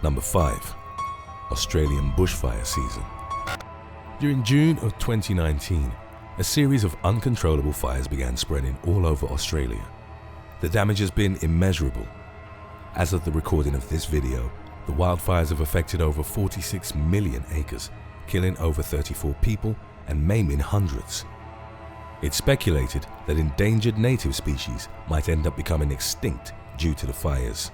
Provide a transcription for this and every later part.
Number 5. Australian bushfire season. During June of 2019, a series of uncontrollable fires began spreading all over Australia. The damage has been immeasurable. As of the recording of this video, the wildfires have affected over 46 million acres, killing over 34 people and maiming hundreds. It's speculated that endangered native species might end up becoming extinct due to the fires.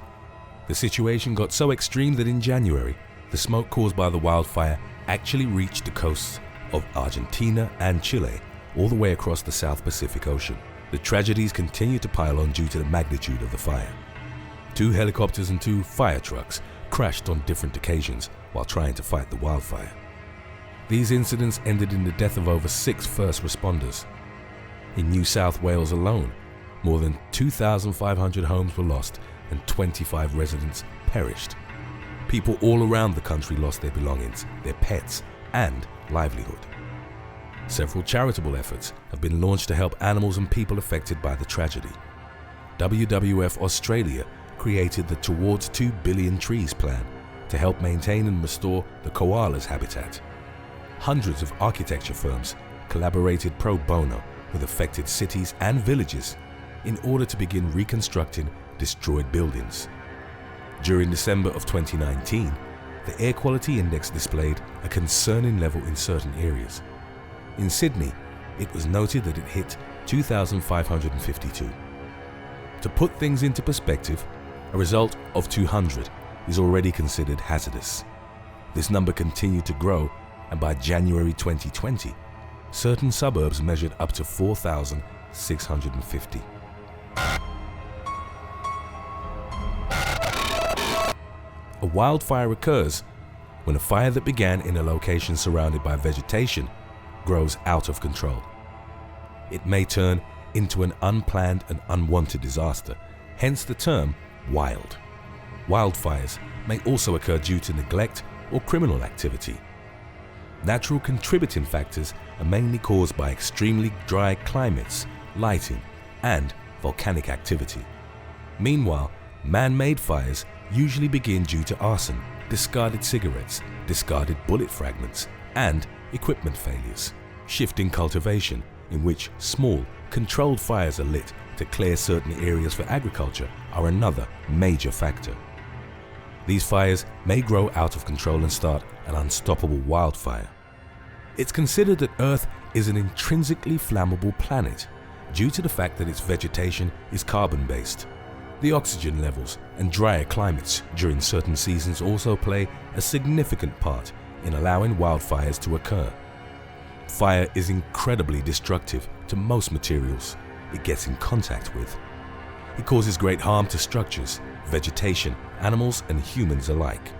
The situation got so extreme that in January, the smoke caused by the wildfire actually reached the coasts of Argentina and Chile, all the way across the South Pacific Ocean. The tragedies continue to pile on due to the magnitude of the fire. 2 helicopters and 2 fire trucks crashed on different occasions while trying to fight the wildfire. These incidents ended in the death of over 6 first responders. In New South Wales alone, more than 2,500 homes were lost and 25 residents perished. People all around the country lost their belongings, their pets, and livelihood. Several charitable efforts have been launched to help animals and people affected by the tragedy. WWF Australia created the Towards 2 Billion Trees plan to help maintain and restore the koala's habitat. Hundreds of architecture firms collaborated pro bono with affected cities and villages in order to begin reconstructing destroyed buildings. During December of 2019, the air quality index displayed a concerning level in certain areas. In Sydney, it was noted that it hit 2,552. To put things into perspective, a result of 200 is already considered hazardous. This number continued to grow, and by January 2020, certain suburbs measured up to 4,650. A wildfire occurs when a fire that began in a location surrounded by vegetation grows out of control. It may turn into an unplanned and unwanted disaster, hence the term wild. Wildfires may also occur due to neglect or criminal activity. Natural contributing factors are mainly caused by extremely dry climates, lighting, and volcanic activity. Meanwhile, man-made fires usually begin due to arson, discarded cigarettes, discarded bullet fragments, and equipment failures. Shifting cultivation, in which small, controlled fires are lit to clear certain areas for agriculture, are another major factor. These fires may grow out of control and start an unstoppable wildfire. It's considered that Earth is an intrinsically flammable planet due to the fact that its vegetation is carbon-based. The oxygen levels and drier climates during certain seasons also play a significant part in allowing wildfires to occur. Fire is incredibly destructive to most materials it gets in contact with. It causes great harm to structures, vegetation, animals, and humans alike.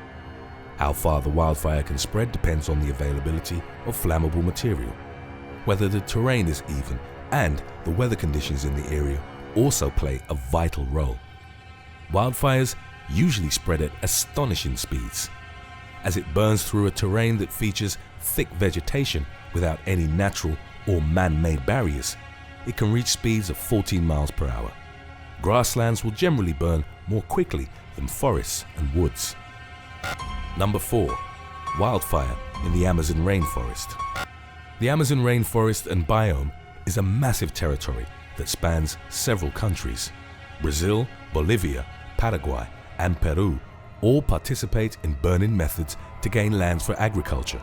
How far the wildfire can spread depends on the availability of flammable material, whether the terrain is even, and the weather conditions in the area also play a vital role. Wildfires usually spread at astonishing speeds. As it burns through a terrain that features thick vegetation without any natural or man-made barriers, it can reach speeds of 14 miles per hour. Grasslands will generally burn more quickly than forests and woods. Number 4. Wildfire in the Amazon rainforest. The Amazon rainforest and biome is a massive territory that spans several countries. Brazil, Bolivia, Paraguay, and Peru all participate in burning methods to gain lands for agriculture.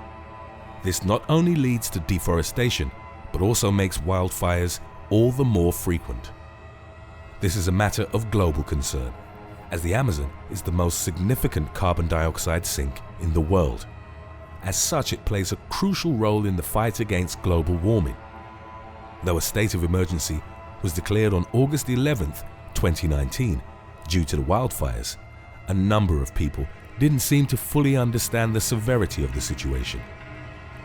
This not only leads to deforestation, but also makes wildfires all the more frequent. This is a matter of global concern, as the Amazon is the most significant carbon dioxide sink in the world. As such, it plays a crucial role in the fight against global warming. Though a state of emergency was declared on August 11th, 2019, due to the wildfires, a number of people didn't seem to fully understand the severity of the situation.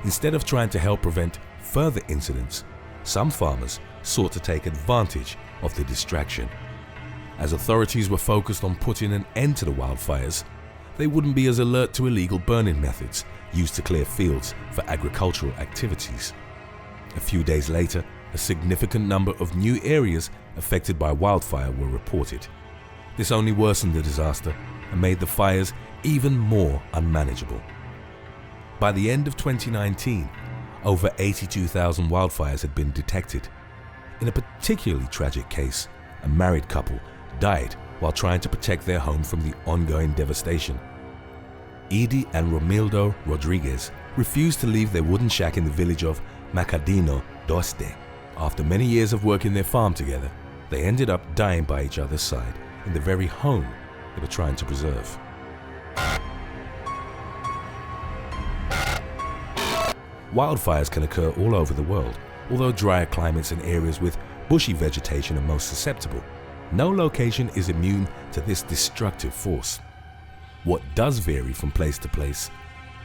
Instead of trying to help prevent further incidents, some farmers sought to take advantage of the distraction. As authorities were focused on putting an end to the wildfires, they wouldn't be as alert to illegal burning methods used to clear fields for agricultural activities. A few days later, a significant number of new areas affected by wildfire were reported. This only worsened the disaster and made the fires even more unmanageable. By the end of 2019, over 82,000 wildfires had been detected. In a particularly tragic case, a married couple died while trying to protect their home from the ongoing devastation. Edie and Romildo Rodriguez refused to leave their wooden shack in the village of Macadino d'Oeste. After many years of working their farm together, they ended up dying by each other's side in the very home they were trying to preserve. Wildfires can occur all over the world, although drier climates and areas with bushy vegetation are most susceptible. No location is immune to this destructive force. What does vary from place to place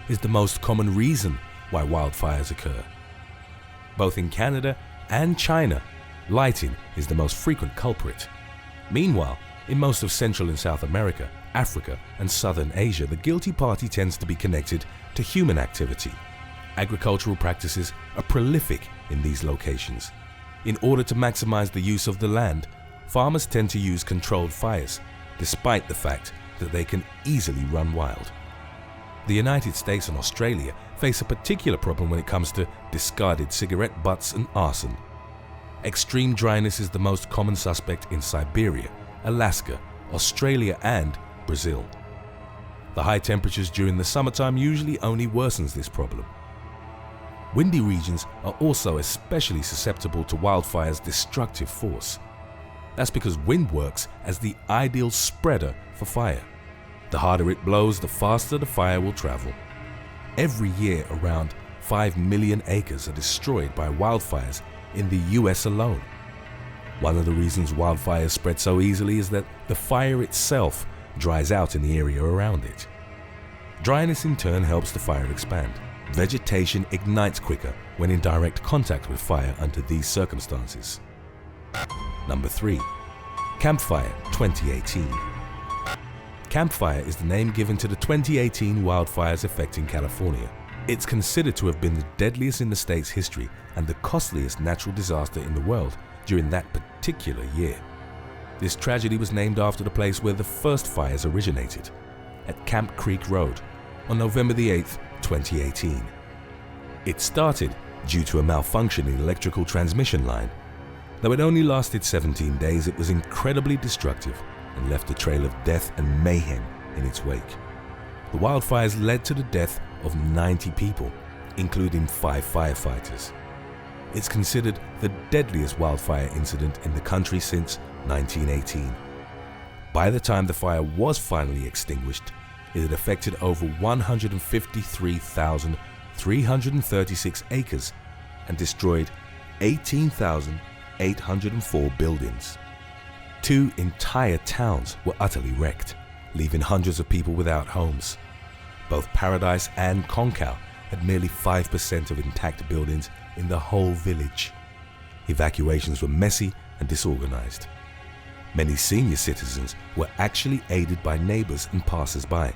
is the most common reason why wildfires occur. Both in Canada and China, lighting is the most frequent culprit. Meanwhile, in most of Central and South America, Africa, and Southern Asia, the guilty party tends to be connected to human activity. Agricultural practices are prolific in these locations. In order to maximize the use of the land, farmers tend to use controlled fires, despite the fact that they can easily run wild. The United States and Australia face a particular problem when it comes to discarded cigarette butts and arson. Extreme dryness is the most common suspect in Siberia, Alaska, Australia, and Brazil. The high temperatures during the summertime usually only worsens this problem. Windy regions are also especially susceptible to wildfire's destructive force. That's because wind works as the ideal spreader for fire. The harder it blows, the faster the fire will travel. Every year, around 5 million acres are destroyed by wildfires in the US alone. One of the reasons wildfires spread so easily is that the fire itself dries out in the area around it. Dryness in turn helps the fire expand. Vegetation ignites quicker when in direct contact with fire under these circumstances. Number 3. Campfire 2018. Campfire is the name given to the 2018 wildfires affecting California. It's considered to have been the deadliest in the state's history and the costliest natural disaster in the world during that particular year. This tragedy was named after the place where the first fires originated, at Camp Creek Road, on November the 8th, 2018. It started due to a malfunctioning electrical transmission line. Though it only lasted 17 days, it was incredibly destructive and left a trail of death and mayhem in its wake. The wildfires led to the death of 90 people, including 5 firefighters. It's considered the deadliest wildfire incident in the country since 1918. By the time the fire was finally extinguished, it had affected over 153,336 acres and destroyed 18,804 buildings. 2 entire towns were utterly wrecked, leaving hundreds of people without homes. Both Paradise and CONCOW had merely 5% of intact buildings in the whole village. Evacuations were messy and disorganized. Many senior citizens were actually aided by neighbors and passers-by.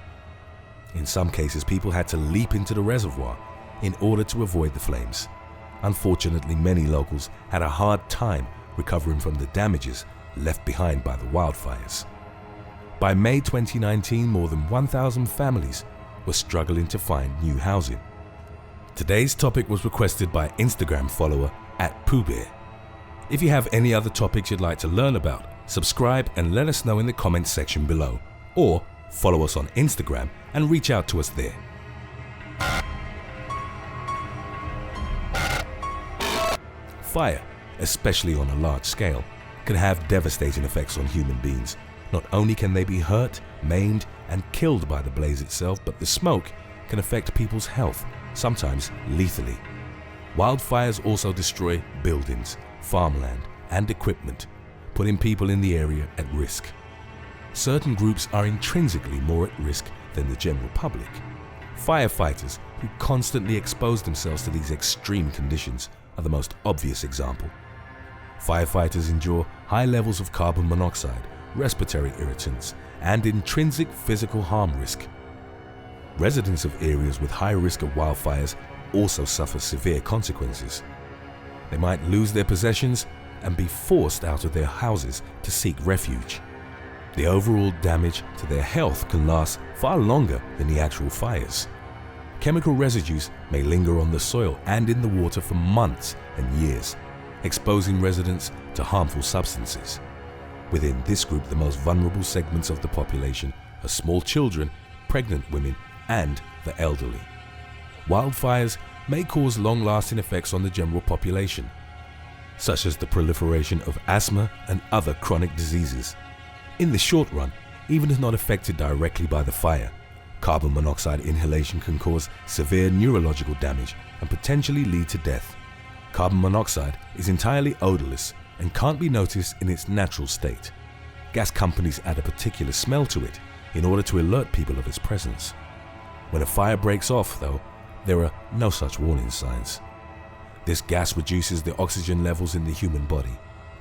In some cases, people had to leap into the reservoir in order to avoid the flames. Unfortunately, many locals had a hard time recovering from the damages left behind by the wildfires. By May 2019, more than 1,000 families were struggling to find new housing. Today's topic was requested by Instagram follower @PoohBear. If you have any other topics you'd like to learn about, subscribe and let us know in the comments section below, or follow us on Instagram and reach out to us there. Fire, especially on a large scale, can have devastating effects on human beings. Not only can they be hurt, maimed, and killed by the blaze itself, but the smoke can affect people's health, sometimes lethally. Wildfires also destroy buildings, farmland, and equipment, putting people in the area at risk. Certain groups are intrinsically more at risk than the general public. Firefighters who constantly expose themselves to these extreme conditions are the most obvious example. Firefighters endure high levels of carbon monoxide, respiratory irritants, and intrinsic physical harm risk. Residents of areas with high risk of wildfires also suffer severe consequences. They might lose their possessions and be forced out of their houses to seek refuge. The overall damage to their health can last far longer than the actual fires. Chemical residues may linger on the soil and in the water for months and years, exposing residents to harmful substances. Within this group, the most vulnerable segments of the population are small children, pregnant women, and the elderly. Wildfires may cause long-lasting effects on the general population, such as the proliferation of asthma and other chronic diseases. In the short run, even if not affected directly by the fire, carbon monoxide inhalation can cause severe neurological damage and potentially lead to death. Carbon monoxide is entirely odorless and can't be noticed in its natural state. Gas companies add a particular smell to it in order to alert people of its presence. When a fire breaks off, though, there are no such warning signs. This gas reduces the oxygen levels in the human body.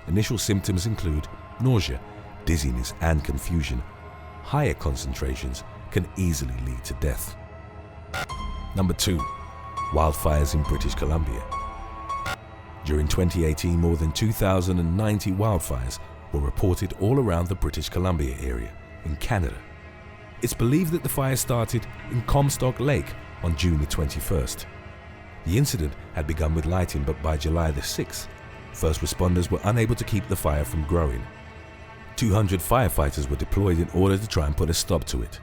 Initial symptoms include nausea, dizziness, and confusion. Higher concentrations can easily lead to death. Number 2. Wildfires in British Columbia. During 2018, more than 2,090 wildfires were reported all around the British Columbia area in Canada. It's believed that the fire started in Comstock Lake on June the 21st. The incident had begun with lighting, but by July the 6th, first responders were unable to keep the fire from growing. 200 firefighters were deployed in order to try and put a stop to it.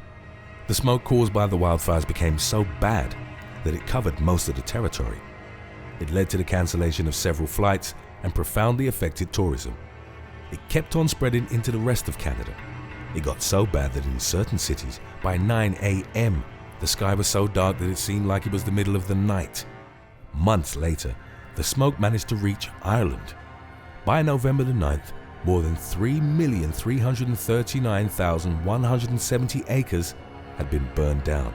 The smoke caused by the wildfires became so bad that it covered most of the territory. It led to the cancellation of several flights and profoundly affected tourism. It kept on spreading into the rest of Canada. It got so bad that in certain cities, by 9 a.m., the sky was so dark that it seemed like it was the middle of the night. Months later, the smoke managed to reach Ireland. By November the 9th, more than 3,339,170 acres had been burned down.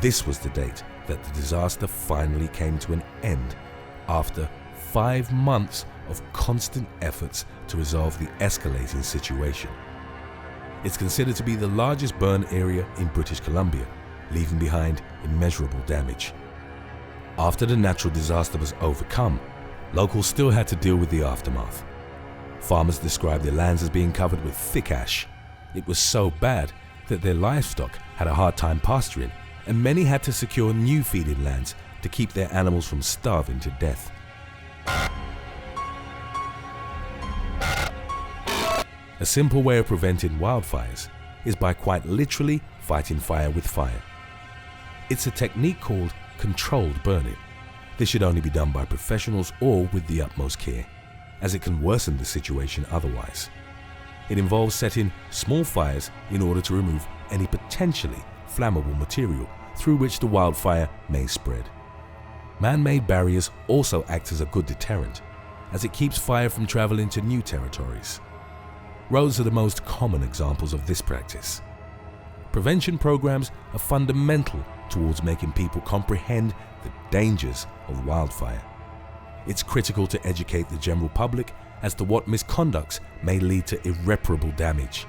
This was the date that the disaster finally came to an end after 5 months of constant efforts to resolve the escalating situation. It's considered to be the largest burn area in British Columbia, leaving behind immeasurable damage. After the natural disaster was overcome, locals still had to deal with the aftermath. Farmers described their lands as being covered with thick ash. It was so bad that their livestock had a hard time pasturing, and many had to secure new feeding lands to keep their animals from starving to death. A simple way of preventing wildfires is by quite literally fighting fire with fire. It's a technique called controlled burning. This should only be done by professionals or with the utmost care, as it can worsen the situation otherwise. It involves setting small fires in order to remove any potentially flammable material through which the wildfire may spread. Man-made barriers also act as a good deterrent, as it keeps fire from traveling to new territories. Roads are the most common examples of this practice. Prevention programs are fundamental towards making people comprehend the dangers of wildfire. It's critical to educate the general public as to what misconducts may lead to irreparable damage.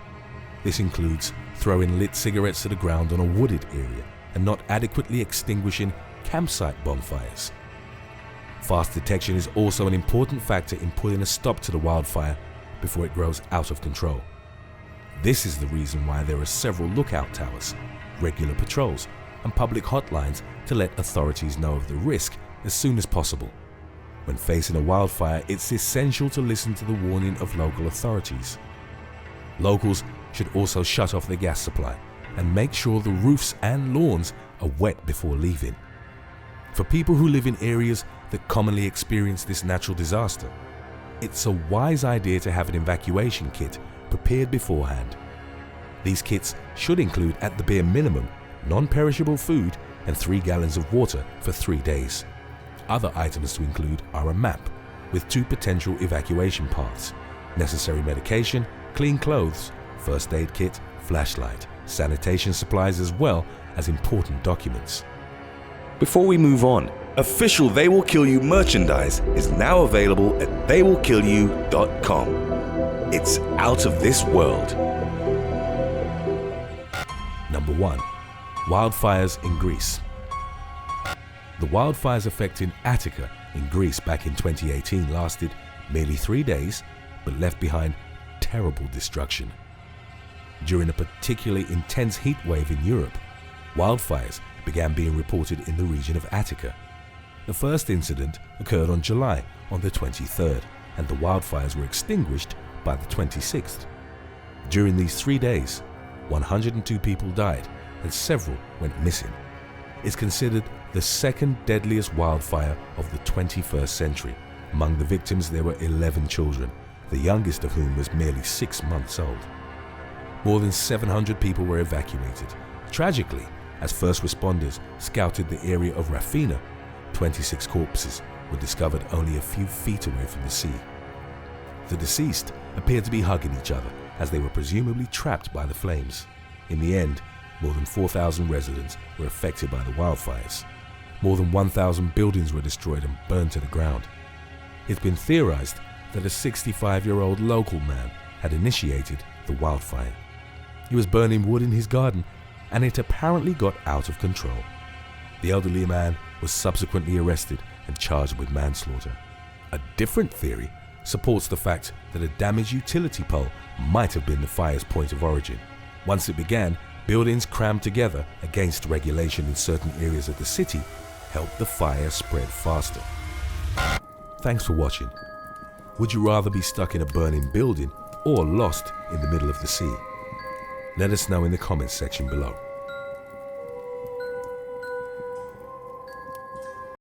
This includes throwing lit cigarettes to the ground on a wooded area and not adequately extinguishing campsite bonfires. Fast detection is also an important factor in putting a stop to the wildfire before it grows out of control. This is the reason why there are several lookout towers, regular patrols, and public hotlines to let authorities know of the risk as soon as possible. When facing a wildfire, it's essential to listen to the warning of local authorities. Locals should also shut off their gas supply and make sure the roofs and lawns are wet before leaving. For people who live in areas that commonly experience this natural disaster, it's a wise idea to have an evacuation kit prepared beforehand. These kits should include, at the bare minimum, non-perishable food and 3 gallons of water for 3 days. Other items to include are a map with 2 potential evacuation paths, necessary medication, clean clothes, first aid kit, flashlight, sanitation supplies, as well as important documents. Before we move on, official They Will Kill You merchandise is now available at theywillkillyou.com. It's out of this world. Number 1. Wildfires in Greece. The wildfires affecting Attica in Greece back in 2018 lasted merely 3 days, but left behind terrible destruction. During a particularly intense heat wave in Europe, wildfires began being reported in the region of Attica. The first incident occurred on July on the 23rd, and the wildfires were extinguished by the 26th. During these 3 days, 102 people died and several went missing. It's considered the second deadliest wildfire of the 21st century. Among the victims there were 11 children, the youngest of whom was merely 6 months old. More than 700 people were evacuated. Tragically, as first responders scouted the area of Rafina, 26 corpses were discovered only a few feet away from the sea. The deceased appeared to be hugging each other as they were presumably trapped by the flames. In the end, more than 4,000 residents were affected by the wildfires. More than 1,000 buildings were destroyed and burned to the ground. It's been theorized that a 65-year-old local man had initiated the wildfire. He was burning wood in his garden, and it apparently got out of control. The elderly man was subsequently arrested and charged with manslaughter. A different theory supports the fact that a damaged utility pole might have been the fire's point of origin. Once it began, buildings crammed together against regulation in certain areas of the city helped the fire spread faster. Thanks for watching. Would you rather be stuck in a burning building or lost in the middle of the sea? Let us know in the comments section below.